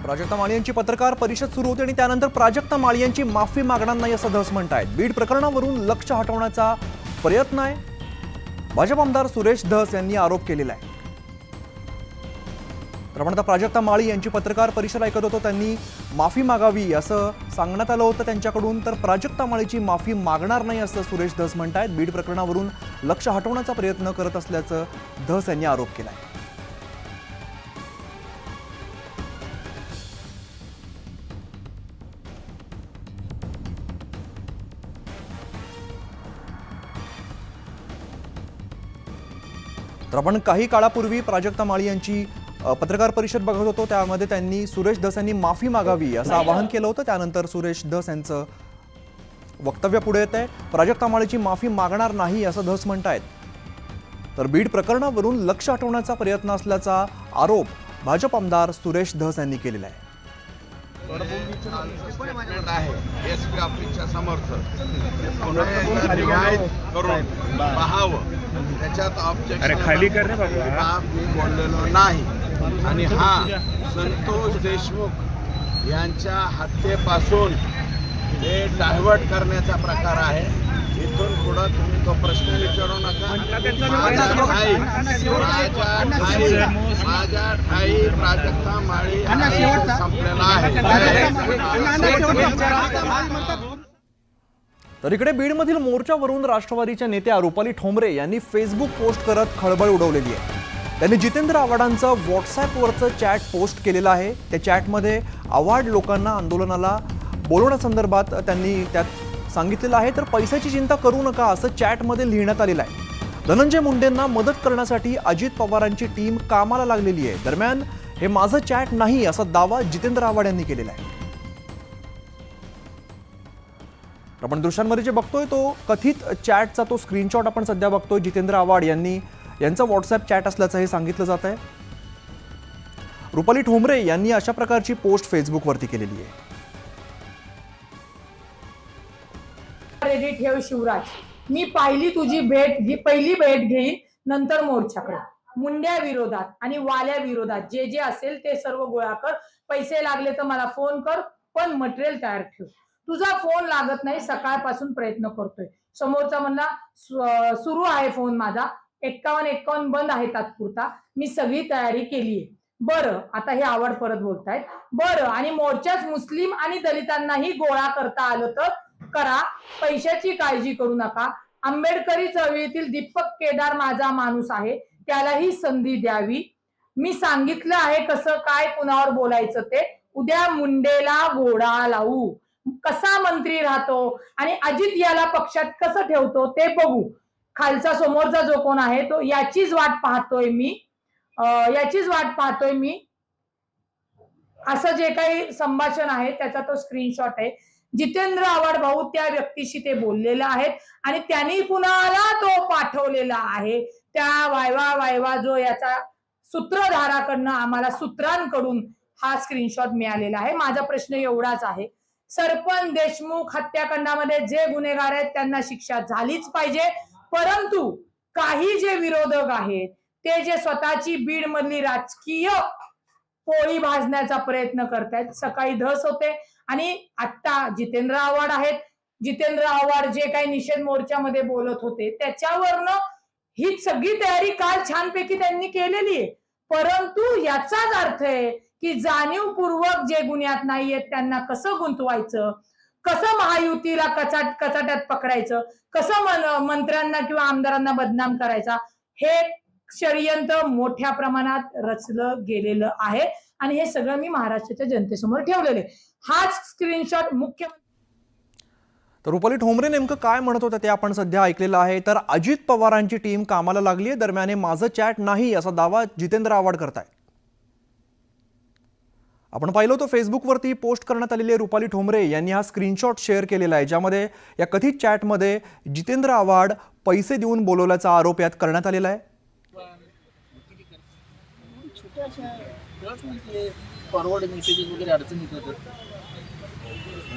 प्राजक्ता माळी यांची पत्रकार परिषद सुरू होती आणि त्यानंतर प्राजक्ता माळी यांची माफी मागणार नाही असं धस म्हणतायत। बीड प्रकरणावरून लक्ष हटवण्याचा प्रयत्न आहे, भाजप आमदार सुरेश धस यांनी आरोप केलेला आहे। तर प्राजक्ता माळी यांची पत्रकार परिषद ऐकत होतो, त्यांनी माफी मागावी असं सांगण्यात आलं होतं त्यांच्याकडून, तर प्राजक्ता माळीची माफी मागणार नाही असं सुरेश धस म्हणतायत। बीड प्रकरणावरून लक्ष हटवण्याचा प्रयत्न करत असल्याचं धस यांनी आरोप केलाय। तर आपण काही काळापूर्वी प्राजक्ता माळी यांची पत्रकार परिषद बघत होतो, त्यामध्ये त्यांनी सुरेश धस यांनी माफी मागावी असं आवाहन केलं होतं। त्यानंतर सुरेश धस यांचं वक्तव्य पुढे येत आहे, प्राजक्ता माळीची माफी मागणार नाही असं धस म्हणतायत। तर बीड प्रकरणावरून लक्ष हटवण्याचा प्रयत्न असल्याचा आरोप भाजप आमदार सुरेश धस यांनी केलेला आहे। एसपी ऑफिसच्या समर्थ करून पाहावं, त्याच्यात ऑब्जेक्शन मी बोललेलो नाही। आणि हा संतोष देशमुख यांच्या हत्येपासून हे डायव्हर्ट करण्याचा प्रकार आहे। इथून पुढे तुम्ही तो प्रश्न विचारू नका। माझ्या ठाई प्राजक्ता माळी संपलेला आहे। तर इकडे बीडमधील मोर्चावरून राष्ट्रवादीच्या नेत्या रुपाली ठोंबरे यांनी फेसबुक पोस्ट करत खळबळ उडवलेली आहे। त्यांनी जितेंद्र आव्हाडांचं व्हॉट्सॲपवरचं चॅट पोस्ट केलेलं आहे। त्या चॅटमध्ये आव्हाड लोकांना आंदोलनाला बोलवण्यासंदर्भात त्यांनी त्यात सांगितलेलं आहे। तर पैशाची चिंता करू नका असं चॅटमध्ये लिहिण्यात आलेलं आहे। धनंजय मुंडेंना मदत करण्यासाठी अजित पवारांची टीम कामाला लागलेली आहे। दरम्यान हे माझं चॅट नाही असा दावा जितेंद्र आव्हाड यांनी केलेला आहे। आपण दृश्यांमध्ये जे बघतोय तो कथित चॅटचा तो स्क्रीनशॉट आपण सध्या बघतोय। जितेंद्र आव्हाड यांचं व्हॉट्सॲप चॅट असल्याचं हे सांगितलं जात आहे। रुपाली ठोंबरे यांनी अशा प्रकारची पोस्ट फेसबुकवरती केलेली आहे। रेडी ठेव शिवराज, मी पहिली तुझी पहिली भेट घेईन नंतर मोर्चाकडे। मुंड्या विरोधात आणि वाल्या विरोधात जे जे असेल ते सर्व गोळा कर। पैसे लागले तर मला फोन कर, पण मटेरियल तयार ठेव। तुझा फोन लागत नाही, सकाळपासून प्रयत्न करतोय। समोरचा म्हणला सुरू आहे फोन माझा, 51 बंद आहे तात्पुरता, मी सगळी तयारी केलीये। बरं, आता हे आवड परत बोलतायत। बरं, आणि मोर्चाच मुस्लिम आणि दलितांनाही गोळा करता आलं तर करा, पैशाची काळजी करू नका। आंबेडकरी चळवळीतील दीपक केदार माझा माणूस आहे, त्यालाही संधी द्यावी। मी सांगितलं आहे कसं काय कुणावर बोलायचं ते। उद्या मुंडेला घोडा लावू, कसा मंत्री राहतो आणि अजित याला पक्षात कसं ठेवतो ते बघू। खालचा समोरचा जो कोण आहे तो याचीच वाट पाहतोय मी, असं जे काही संभाषण आहे त्याचा तो स्क्रीनशॉट आहे। जितेंद्र आव्हाड भाऊ त्या व्यक्तीशी ते बोललेले आहेत आणि त्यांनी कुणाला तो पाठवलेला आहे। त्या वायवा जो याचा सूत्रधाराकडनं आम्हाला सूत्रांकडून हा स्क्रीनशॉट मिळालेला आहे। माझा प्रश्न एवढाच आहे, सरपंच देशमुख हत्याकांडामध्ये जे गुन्हेगार आहेत त्यांना शिक्षा झालीच पाहिजे, परंतु काही जे विरोधक आहेत ते जे स्वतःची बीड मधली राजकीय पोळी भाजण्याचा प्रयत्न करतायत। सकाळी धस होते आणि आता जितेंद्र आव्हाड आहेत। जितेंद्र आव्हाड जे काही निषेध मोर्चामध्ये बोलत होते त्याच्यावरनं ही सगळी तयारी काल छानपैकी त्यांनी केलेली आहे, परंतु याचाच अर्थ आहे की जाणीवपूर्वक जे गुन्ह्यात नाहीयेत त्यांना कसं गुंतवायचं, कसं महायुतीला कचाट्यात पकडायचं, कसं मंत्र्यांना किंवा आमदारांना बदनाम करायचा, हे षडयंत्र मोठ्या प्रमाणात रचलं गेलेलं आहे आणि हे सगळं मी महाराष्ट्राच्या जनतेसमोर ठेवलेलं आहे। हाच स्क्रीनशॉट मुख्यमंत्री। तर रुपाली ठोंबरे नेमकं काय म्हणत होत्या ते आपण सध्या ऐकलेलं आहे। तर अजित पवारांची टीम कामाला लागली आहे, दरम्यान हे माझं चॅट नाही असा दावा जितेंद्र आव्हाड करतायत। आपण पाहिलं होतं फेसबुकवरती पोस्ट करण्यात आलेली रुपाली ठोंबरे यांनी हा स्क्रीनशॉट शेअर केलेला आहे, ज्यामध्ये या कथित चॅटमध्ये जितेंद्र आव्हाड पैसे देऊन बोलवल्याचा आरोप यात करण्यात आलेला आहे। फॉरवर्ड मेसेजेस वगैरे अडचण येतात,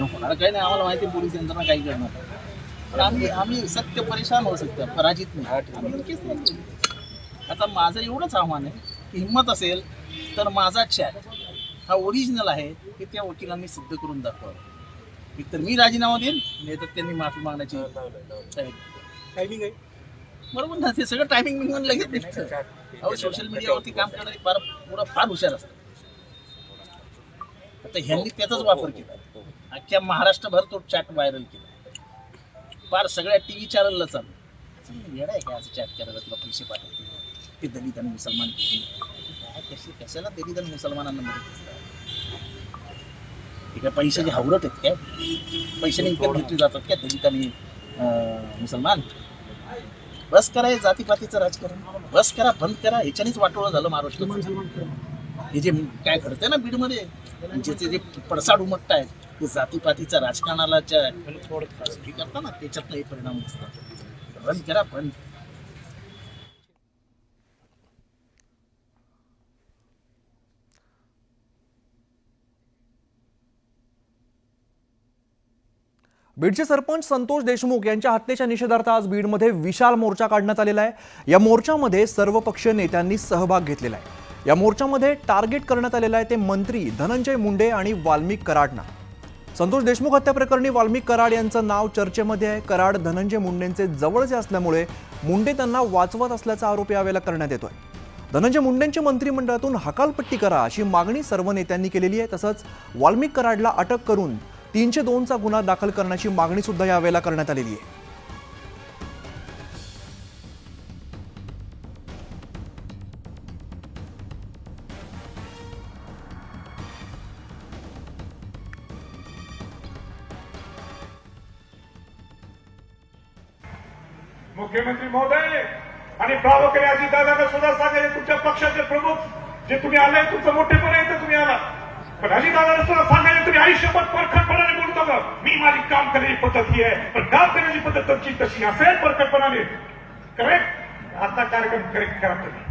होणार काही नाही आम्हाला माहिती, पोलीस यंत्रणा काही करणार, पण आम्ही सत्य परेशान होऊ शकतो, पराजित नाही। आता माझं एवढंच आव्हान आहे की हिंमत असेल तर माझा चॅट हा ओरिजिनल आहे हे त्या वकिलांनी सिद्ध करून दाखवावं. एकतर मी राजीनामा देईन, नाही तर त्यांनी माफी मागण्याची टायमिंग आहे. बरोबर ना, ते सगळं टायमिंग म्हणून लगेच निघतं. अहो सोशल मीडियावरती काम करणारे फार हुशार असतात. आता ह्यांनी त्याचाच वापर केला, अख्ख्या महाराष्ट्रभर तो चॅट व्हायरल केला, फार सगळ्या टीव्ही चॅनलला चालू. येणार आहे का असं चॅट करायला, तुला पैसे पाठवते ते दलित आणि मुसलमान कशाला दलित आणि मुसलमानांना मदत असतात? ते काय पैशाची हावरट आहेत काय? पैशाने विकत घेतली जातात काय दलित आणि मुसलमान? बस करा हे जातीपातीचं राजकारण, बस करा, बंद करा. ह्याच्यानेच वाटोळं झालं महाराष्ट्रात. हे जे काय घडतंय ना बीडमध्ये, ज्याचे जे पडसाड उमटत आहेत, ते जातीपातीच्या राजकारणाला करता ना, त्याच्यातनं हे परिणाम दिसतात. बंद करा, बंद. बीडचे सरपंच संतोष देशमुख यांच्या हत्येच्या निषेधार्थ आज बीडमध्ये विशाल मोर्चा काढण्यात आलेला आहे. या मोर्चामध्ये सर्वपक्षीय नेत्यांनी सहभाग घेतलेला आहे. या मोर्चामध्ये टार्गेट करण्यात आलेला आहे ते मंत्री धनंजय मुंडे आणि वाल्मिक कराडना. संतोष देशमुख हत्या प्रकरणी वाल्मिक कराड यांचं नाव चर्चेमध्ये आहे. कराड धनंजय मुंडेंचे जवळचे असल्यामुळे मुंडे त्यांना वाचवत असल्याचा आरोप यावेळेला करण्यात येतोय. धनंजय मुंडेंची मंत्रिमंडळातून हकालपट्टी करा अशी मागणी सर्व नेत्यांनी केलेली आहे. तसंच वाल्मिक कराडला अटक करून 302चा गुन्हा दाखल करण्याची मागणी सुद्धा यावेळेला करण्यात आलेली आहे. मुख्यमंत्री महोदय आणि प्रामुख्याने अजितदादांना सुद्धा सांगायचे, तुमच्या पक्षाचे प्रमुख जे तुम्ही आले, तुमचं मोठेपण आहे तर तुम्ही आला, पण अजितदादांना सुद्धा सांगायचे तुम्ही आयुष्यभर परखडपणाने बोलतो का? मी माझी काम करण्याची पद्धत ही आहे, पण काम करण्याची पद्धत तुमची तशी असेल परखडपणाने. करेक्ट. आता कार्यक्रम करेक्ट करा तुम्ही.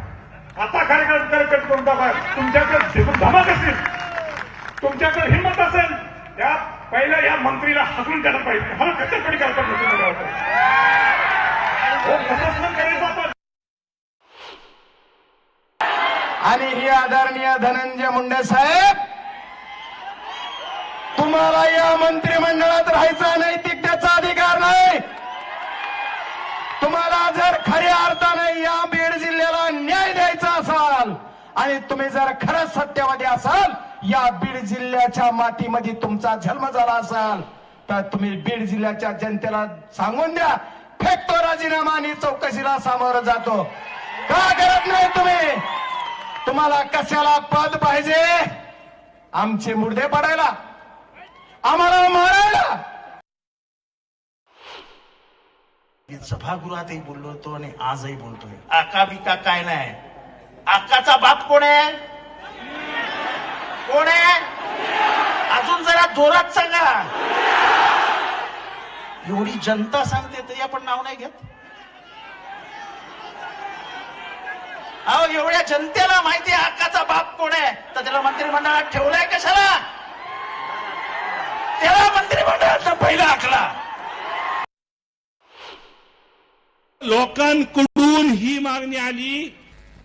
आता कार्यक्रम करेक्ट करून दाखवा. तुमच्याकडे धमक असेल, तुमच्याकडे हिंमत असेल, त्या पहिल्या या मंत्रीला हसवून द्यायला पाहिजे. हा कशाकडे करतात आणि हे आदरणीय धनंजय मुंडे साहेब, तुम्हाला या मंत्रिमंडळात राहायचा नैतिकतेचा अधिकार नाही. तुम्हाला जर खऱ्या अर्थाने या बीड जिल्ह्याला न्याय द्यायचा असाल आणि तुम्ही जर खरंच सत्यवादी असाल, या बीड जिल्ह्याच्या मातीमध्ये तुमचा जन्म झाला असाल, तर तुम्ही बीड जिल्ह्याच्या जनतेला सांगून द्या, फेकतो राजीनामा आणि चौकशीला सामोरं जातो. का करत नाही तुम्ही? तुम्हाला कशाला पद पाहिजे? आमचे मुर्दे पडायला, आम्हाला मारायला? सभागृहातही बोललो होतो आणि आजही बोलतोय, आका बिका काय नाही. आकाचा बाप कोण आहे? कोण आहे? अजून जरा जोरात सांगा. एवढी जनता सांगते तरी आपण नाव नाही घेत. अहो, एवढ्या जनतेला माहिती आहे हक्काचा बाप कोण आहे, तर त्याला मंत्रिमंडळात ठेवलाय कशाला? त्याला मंत्रिमंडळात पहिला आखला. लोकांकडून ही मागणी आली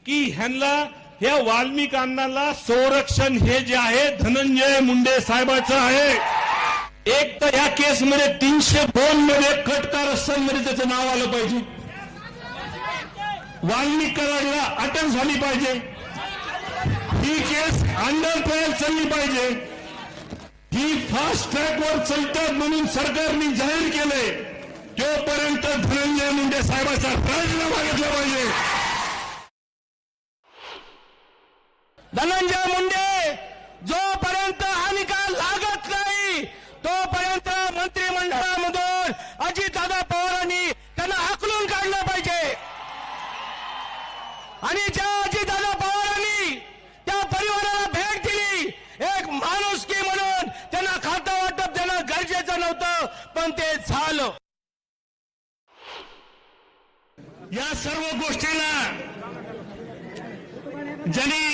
की ह्यांना, ह्या वाल्मिकांना संरक्षण हे जे आहे धनंजय मुंडे साहेबांचं आहे. एक तर या केसमध्ये 302 मध्ये कटकारस्थानमध्ये त्याचं नाव आलं पाहिजे. वाल्मिक कराडला अटक झाली पाहिजे. ही केस अंडर ट्रायल चालली पाहिजे. ही फास्ट ट्रॅकवर चालतात म्हणून सरकारने जाहीर केलंय. जोपर्यंत धनंजय मुंडे साहेबांचा राजीनामा घेतला पाहिजे. धनंजय मुंडे जोपर्यंत हा निकाल लागत नाही, तोपर्यंत मंत्रिमंडळामधून अजितदादा पवारांनी त्यांना हाकलून काढलं पाहिजे. आणि ज्या अजितदादा पवारांनी त्या परिवाराला भेट दिली, एक माणुसकी म्हणून त्यांना खातं वाटप देणं गरजेचं नव्हतं, पण ते झालं. या सर्व गोष्टीला ज्यांनी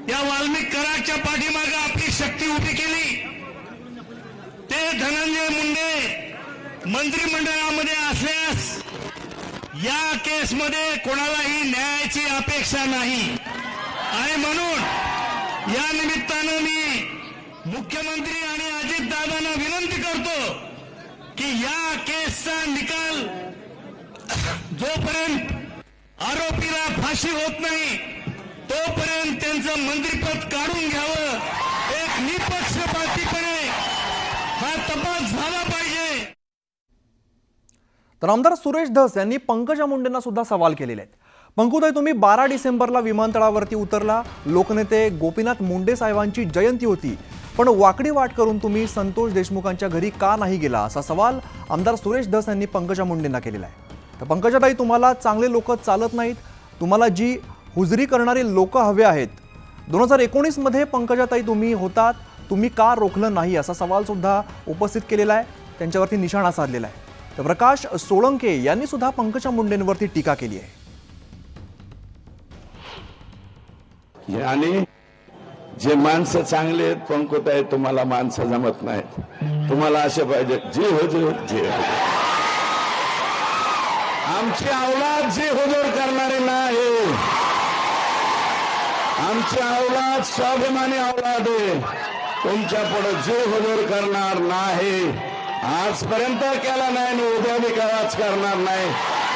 या वाल्मिक कराडच्या पाठीमागे आपली शक्ती उभी केली, ते धनंजय मुंडे मंत्रिमंडळामध्ये असल्यास या केसमध्ये कोणालाही न्यायाची अपेक्षा नाही. आणि म्हणून या निमित्तानं मी मुख्यमंत्री आणि अजितदादांना विनंती करतो की या केसचा निकाल जोपर्यंत आरोपीला फाशी होत नाही तोपर्यंत त्यांचं मंत्रिपद काढून घ्यावं. एक निपक्षपातीपणे हा तपास झाला पाहिजे. तर आमदार सुरेश धस यांनी पंकजा मुंडेंना सुद्धा सवाल केलेले आहेत. पंकुताई, तुम्ही 12 डिसेंबरला विमानतळावरती उतरला. लोकनेते गोपीनाथ मुंडे साहेबांची जयंती होती, पण वाकडी वाट करून तुम्ही संतोष देशमुखांच्या घरी का नाही गेला, असा सवाल आमदार सुरेश धस यांनी पंकजा मुंडेंना केलेला आहे. तर पंकजाताई, तुम्हाला चांगले लोक चालत नाहीत, तुम्हाला जी हुजरी करणारे लोक हवे आहेत. 2019 मध्ये पंकजाताई तुम्ही होतात, तुम्ही का रोखलं नाही, असा सवाल सुद्धा उपस्थित केलेला आहे, त्यांच्यावरती निशाणा साधलेला आहे. तर प्रकाश सोळंके यांनी सुद्धा पंकजा मुंडेंवरती टीका केली आहे. आणि जे माणसं चांगले आहेत पंकुताई, तुम्हाला माणसं जमत नाहीत, तुम्हाला असे पाहिजे जे हुजूर जे आमची औलाद जे हुजूर करणारे नाही. आमची औलाद स्वाभिमानी औलाद आहे, तुमच्या पुढे जे हुजूर करणार नाही. आजपर्यंत केला नाही आणि उद्या बी काळाच करणार नाही.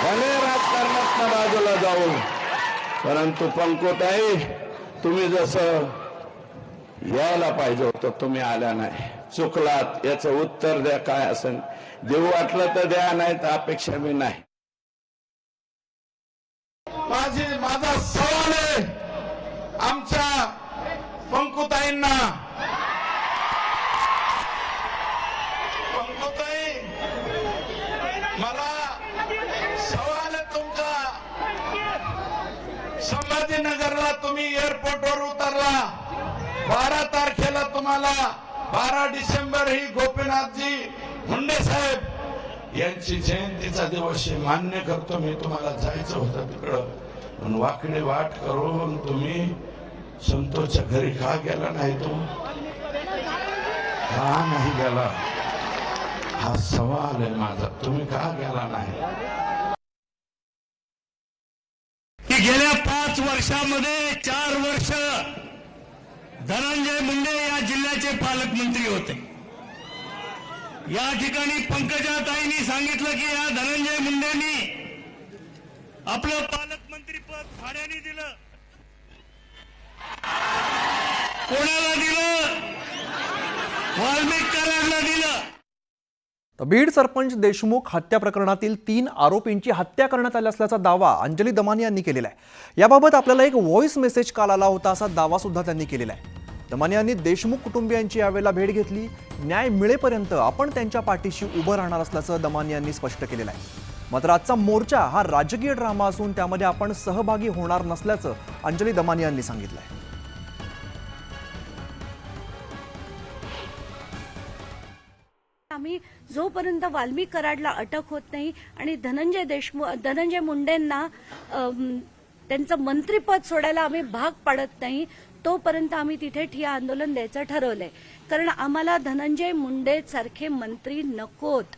भले राजकारणात बाजूला जाऊ, परंतु पंकुताई तुम्ही जसं यायला पाहिजे होतं तुम्ही आल्या नाही, चुकलात. याचं उत्तर द्या, काय असेल देऊ वाटलं तर द्या, नाही तर अपेक्षा मी नाही. माझा सवाल आहे आमच्या पंकुताईंना. पंकुताई, मला सवाल आहे तुमचा. संभाजीनगरला तुम्ही एअरपोर्टवर उतरला, 12 तारखेला तुम्हाला 12 डिसेंबर ही गोपीनाथजी मुंडे साहेब यांची जयंतीचा दिवस मान्य करतो मी. तुम्हाला जायचं होतं तिकडं, पण वाकडे वाट करून तुम्ही संतोषच्या घरी का गेला नाही? तो का नाही गेला हा सवाल आहे माझा. तुम्ही का गेला नाही? की गेल्या 5 वर्षामध्ये 4 वर्ष धनंजय मुंडे या जिल्ह्याचे पालकमंत्री होते. या ठिकाणी पंकजाताईंनी सांगितलं की या धनंजय मुंडेंनी आपलं पालकमंत्रीपद भाड्याने दिलं. कोणाला दिलं? वाल्मिक कराडला दिलं. तर बीड सरपंच देशमुख हत्या प्रकरणातील 3 आरोपींची हत्या करण्यात आली असल्याचा दावा अंजली दमानी यांनी केलेला आहे. याबाबत आपल्याला एक व्हॉइस मेसेज काल आला होता, असा दावा सुद्धा त्यांनी केलेला आहे. दमानी यांनी देशमुख कुटुंबियांची यावेळेला भेट घेतली. न्याय मिळेपर्यंत आपण त्यांच्या पाठीशी उभं राहणार असल्याचं दमानी यांनी स्पष्ट केलेलं आहे. मात्र आजचा मोर्चा हा राजकीय ड्रामा असून त्यामध्ये आपण सहभागी होणार नसल्याचं अंजली दमानी यांनी सांगितलं आहे. आम्ही जोपर्यंत वाल्मिक कराडला अटक होत नाही आणि धनंजय मुंडेंना त्यांचं मंत्रिपद सोडायला आम्ही भाग पाडत नाही, तोपर्यंत आम्ही तिथे ठिय्या आंदोलन द्यायचं ठरवलंय. कारण आम्हाला धनंजय मुंडे सारखे मंत्री नकोत.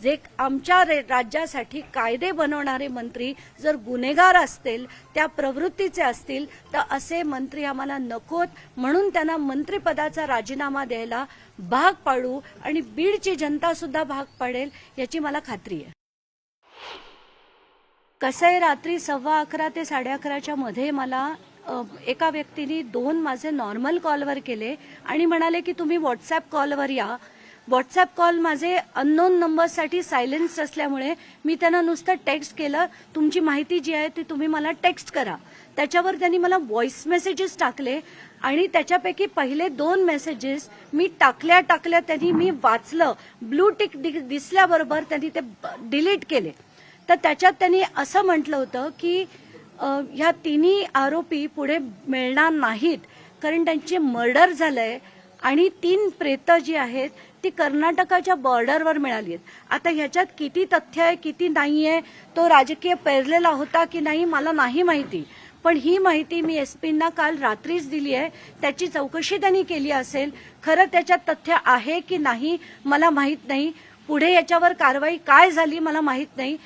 जे आमच्या राज्यासाठी कायदे बनवणारे मंत्री जर गुन्हेगार असतील, त्या प्रवृत्तीचे असतील, तर असे मंत्री आम्हाला नकोत. म्हणून त्यांना मंत्रिपदाचा राजीनामा द्यायला भाग पाडू आणि बीडची जनता सुद्धा भाग पाडेल याची मला खात्री आहे. कसं आहे, रात्री 11:15 ते 11:30च्या मध्ये मला एका व्यक्तीने 2 माझे नॉर्मल कॉलवर केले आणि म्हणाले की तुम्ही व्हॉट्सअप कॉलवर या. व्हॉट्सअप कॉल माझे अननोन नंबरसाठी सायलेन्स असल्यामुळे मी त्यांना नुसतं टेक्स्ट केलं, तुमची माहिती जी आहे ती तुम्ही मला टेक्स्ट करा. त्याच्यावर त्यांनी मला व्हॉइस मेसेजेस टाकले आणि त्याच्यापैकी पहिले 2 मेसेजेस मी टाकल्या त्यांनी मी वाचलं. ब्लू टिक दिसल्याबरोबर त्यांनी ते डिलीट केले. तर त्याच्यात त्यांनी असं म्हटलं होतं की ह्या 3 आरोपी पुढे मिळणार नाहीत कारण त्यांचे मर्डर झालंय आणि 3 प्रेतं जी आहेत ती कर्नाटकाच्या बॉर्डरवर मिळाली आहेत. आता ह्याच्यात किती तथ्य आहे किती नाहीये, तो राजकीय पेरलेला होता की नाही मला नाही माहिती, पण ही माहिती मी एसपींना काल रात्रीच दिली आहे. त्याची चौकशी त्यांनी केली असेल. खरं त्याच्यात तथ्य आहे की नाही मला माहित नाही. पुढे याच्यावर कारवाई काय झाली मला माहित नाही.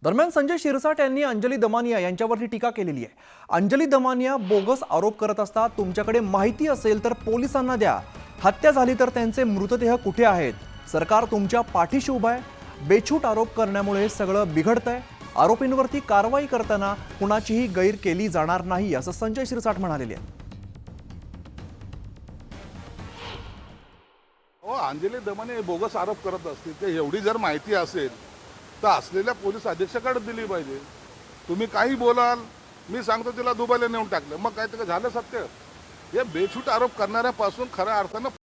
दरम्यान संजय शिरसाट यांनी अंजली दमानिया यांच्यावरती टीका केलेली आहे. अंजली दमानिया बोगस आरोप करत असतात. तुमच्याकडे माहिती असेल तर पोलिसांना द्या. हत्या झाली तर त्यांचे मृतदेह कुठे आहेत? सरकार तुमच्या पाठीशी उभं आहे. बेछूट आरोप करण्यामुळे सगळं बिघडतंय. आरोपींवरती कारवाई करताना कुणाचीही गैर केली जाणार नाही असं संजय शिरसाट म्हणालेले आहे. अंजली दमाने बोगस आरोप करत असतील ते एवढी जर माहिती असेल तर असलेल्या पोलीस अधीक्षकाकडे दिली पाहिजे. तुम्ही काही बोलाल, मी सांगतो तिला दुबईला नेऊन टाकलं, मग काय ते झालं सत्य? हे बेछूट आरोप करणाऱ्यापासून खऱ्या अर्थानं